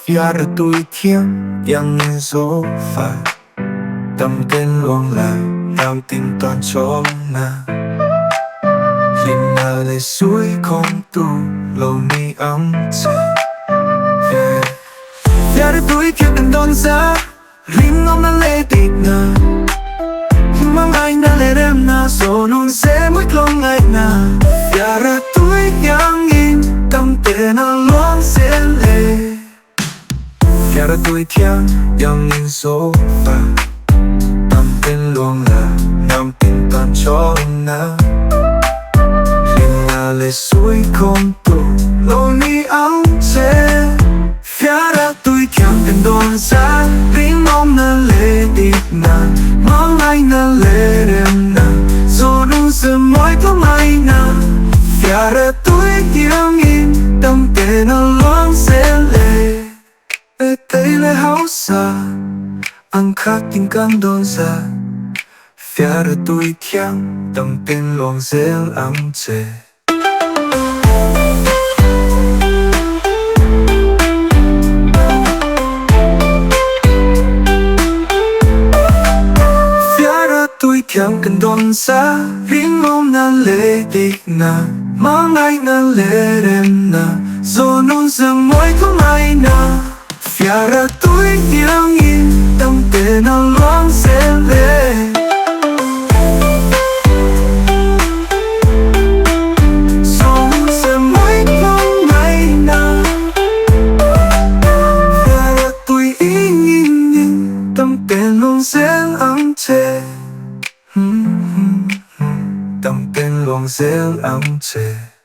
Phía tuổi thiêng yang nên số phận tâm tên luồng lại làm tin toàn cho na linh na lệ suối không tu lâu mi ấm sẽ phía tuổi thiêng đừng đón giá linh ông na lệ tịt na mang anh na lệ đêm na số nôn sẽ mất lòng ngày na phía tuổi yang in tâm tên na luồng sẽ lệ phía tuổi thiêng yang in số phận tâm tên luồng là nằm tin toàn cho na linh na lệ suối không tu lâu mi ấm sẽ phía tuổi thiêng đừng đón giá linh ông na lệ tịt na mang anh na lệ đêm na dù nụ sự mỏi có mai na phía tuổi thiêng in tâm tên na luồng sẽ lệ tây lệ háo xa ang khát tình cảm đón ra phía tuổi thiêng tâm tên luồng sẽ ấm chê tuổi thiêng cần đón xa riêng ông na lệ tịt na mang anh na lệ đêm na dù nôn dương môi có mai na phía tuổi thiêng in tâm tên na luồng sẽ lệ dù nôn dương môi có mai na phía tuổi in tâm tên luồng sẽ ấm chê tâm tên luồng sẽ ấm chê